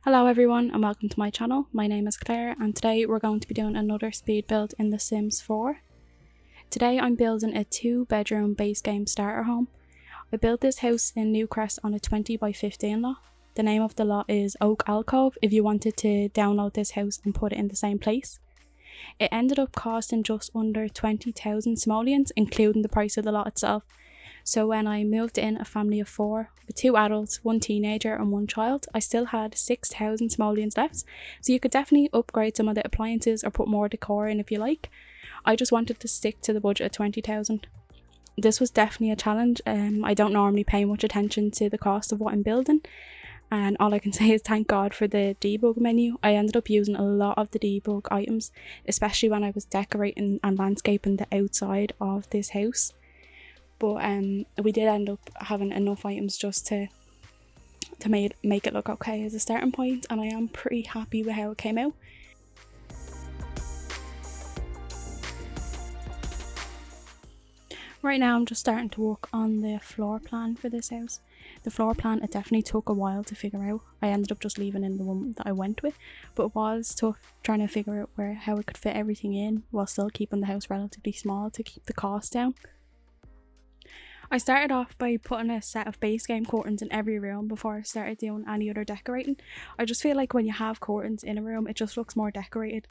Hello everyone and welcome to my channel. My name is Claire and today we're going to be doing another speed build in The Sims 4. Today I'm building a 2-bedroom base game starter home. I built this house in Newcrest on a 20 by 15 lot. The name of the lot is Oak Alcove if you wanted to download this house and put it in the same place. It ended up costing just under 20,000 simoleons, including the price of the lot itself. So when I moved in a family of 4 with 2 adults, 1 teenager and 1 child, I still had 6,000 simoleons left. So you could definitely upgrade some of the appliances or put more decor in if you like. I just wanted to stick to the budget of 20,000. This was definitely a challenge. I don't normally pay much attention to the cost of what I'm building. And all I can say is thank God for the debug menu. I ended up using a lot of the debug items, especially when I was decorating and landscaping the outside of this house. But we did end up having enough items just to make it look okay as a starting point, and I am pretty happy with how it came out. Right now I'm just starting to work on the floor plan for this house. The floor plan, it definitely took a while to figure out. I ended up just leaving in the one that I went with, but it was tough trying to figure out how it could fit everything in while still keeping the house relatively small to keep the cost down. I started off by putting a set of base game curtains in every room before I started doing any other decorating. I just feel like when you have curtains in a room, it just looks more decorated.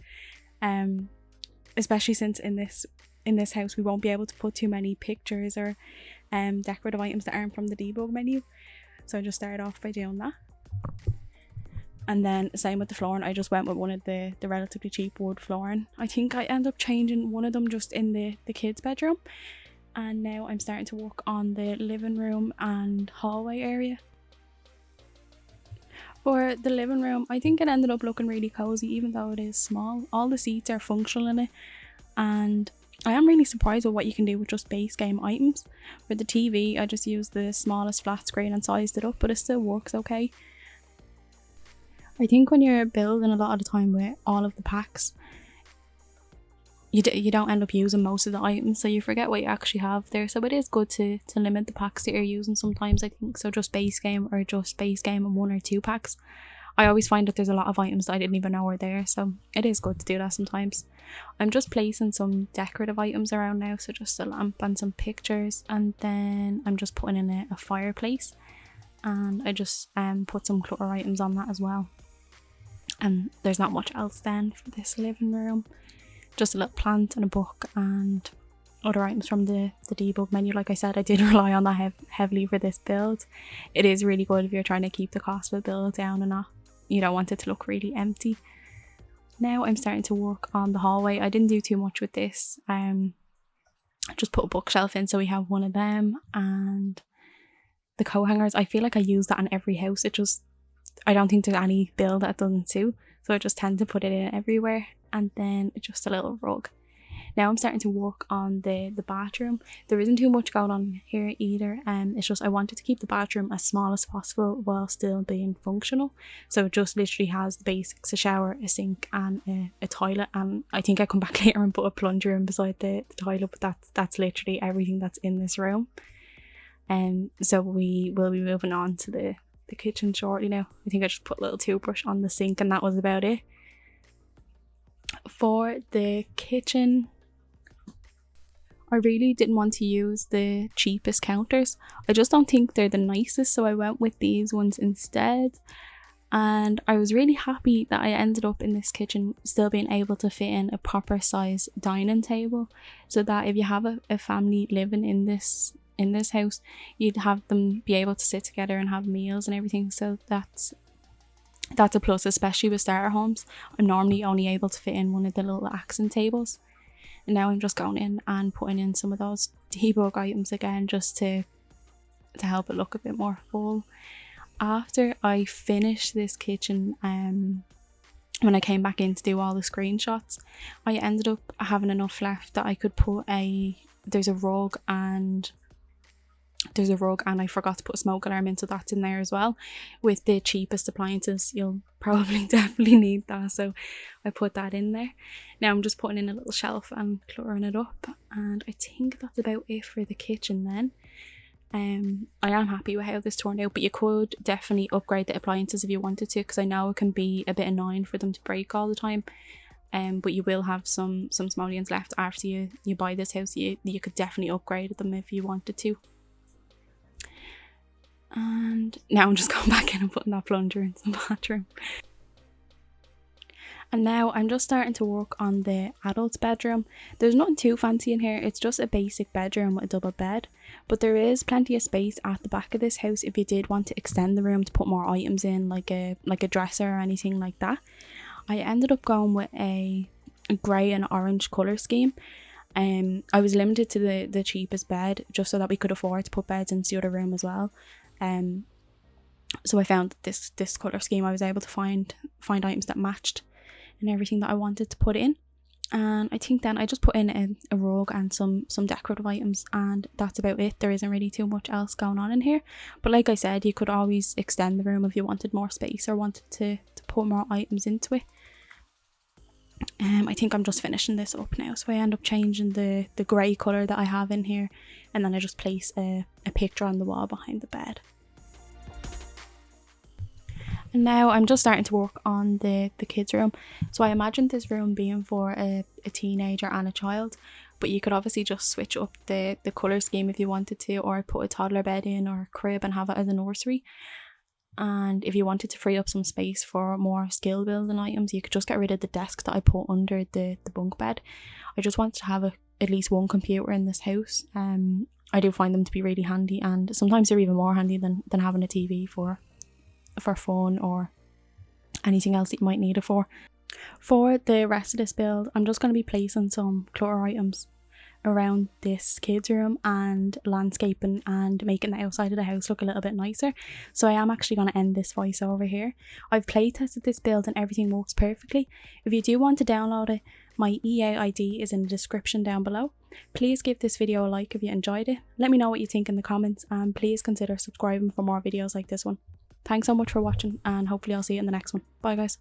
Especially since in this house we won't be able to put too many pictures or decorative items that aren't from the debug menu. So I just started off by doing that. And then same with the flooring, I just went with one of the relatively cheap wood flooring. I think I ended up changing one of them just in the kids' bedroom. And now I'm starting to work on the living room and hallway area. For the living room, I think it ended up looking really cozy even though it is small. All the seats are functional in it, and I am really surprised with what you can do with just base game items. For the TV, I just used the smallest flat screen and sized it up, but it still works okay. I think when you're building a lot of the time with all of the packs, you don't end up using most of the items, so you forget what you actually have there. So it is good to limit the packs that you're using sometimes, I think. So just base game or just base game and 1 or 2 packs. I always find that there's a lot of items that I didn't even know were there, so it is good to do that sometimes. I'm just placing some decorative items around now, so just a lamp and some pictures, and then I'm just putting in a fireplace, and I just put some clutter items on that as well. And there's not much else then for this living room. Just a little plant and a book and other items from the debug menu. Like I said, I did rely on that heavily for this build. It is really good if you're trying to keep the cost of a build down and you don't want it to look really empty. Now I'm starting to work on the hallway. I didn't do too much with this. I just put a bookshelf in, so we have one of them, and the coat hangers. I feel like I use that in every house. I don't think there's any build that doesn't suit, so I just tend to put it in everywhere. And then just a little rug. Now I'm starting to work on the bathroom. There isn't too much going on here either. It's just I wanted to keep the bathroom as small as possible while still being functional. So it just literally has the basics: a shower, a sink and a toilet. And I think I come back later and put a plunger in beside the toilet, but that's literally everything that's in this room. So we will be moving on to the kitchen shortly now. I think I just put a little toothbrush on the sink and that was about it. For the kitchen, I really didn't want to use the cheapest counters. I just don't think they're the nicest, so I went with these ones instead. And I was really happy that I ended up in this kitchen still being able to fit in a proper size dining table, so that if you have a family living in this house, you'd have them be able to sit together and have meals and everything. So that's a plus, especially with starter homes. I'm normally only able to fit in one of the little accent tables, and now I'm just going in and putting in some of those debug items again just to help it look a bit more full. After I finished this kitchen, when I came back in to do all the screenshots, I ended up having enough left that I could put there's a rug and I forgot to put a smoke alarm in, so that's in there as well. With the cheapest appliances, you'll probably definitely need that, so I put that in there. Now I'm just putting in a little shelf and cluttering it up, and I think that's about it for the kitchen then. I am happy with how this turned out, but you could definitely upgrade the appliances if you wanted to, because I know it can be a bit annoying for them to break all the time. But you will have some simoleons left after you buy this house. You could definitely upgrade them if you wanted to. And now I'm just going back in and putting that plunger into the bathroom. And now I'm just starting to work on the adult's bedroom. There's nothing too fancy in here, it's just a basic bedroom with a double bed. But there is plenty of space at the back of this house if you did want to extend the room to put more items in, like a dresser or anything like that. I ended up going with a grey and orange colour scheme. I was limited to the cheapest bed just so that we could afford to put beds into the other room as well. So I found this colour scheme. I was able to find items that matched and everything that I wanted to put in. And I think then I just put in a rug and some decorative items, and that's about it. There isn't really too much else going on in here, but like I said, you could always extend the room if you wanted more space or wanted to put more items into it. I think I'm just finishing this up now, so I end up changing the grey colour that I have in here, and then I just place a picture on the wall behind the bed. And now I'm just starting to work on the kids' room. So I imagined this room being for a teenager and a child, but you could obviously just switch up the colour scheme if you wanted to, or put a toddler bed in or a crib and have it as a nursery. And if you wanted to free up some space for more skill building items, you could just get rid of the desk that I put under the bunk bed. I just wanted to have at least one computer in this house. I do find them to be really handy, and sometimes they're even more handy than having a TV for fun or anything else that you might need it for. For the rest of this build, I'm just going to be placing some clutter items around this kids room and landscaping and making the outside of the house look a little bit nicer. So I am actually going to end this voice over here. I've play tested this build and everything works perfectly. If you do want to download it, my EA ID is in the description down below. Please give this video a like if you enjoyed it. Let me know what you think in the comments, and please consider subscribing for more videos like this one. Thanks so much for watching, and hopefully I'll see you in the next one. Bye guys.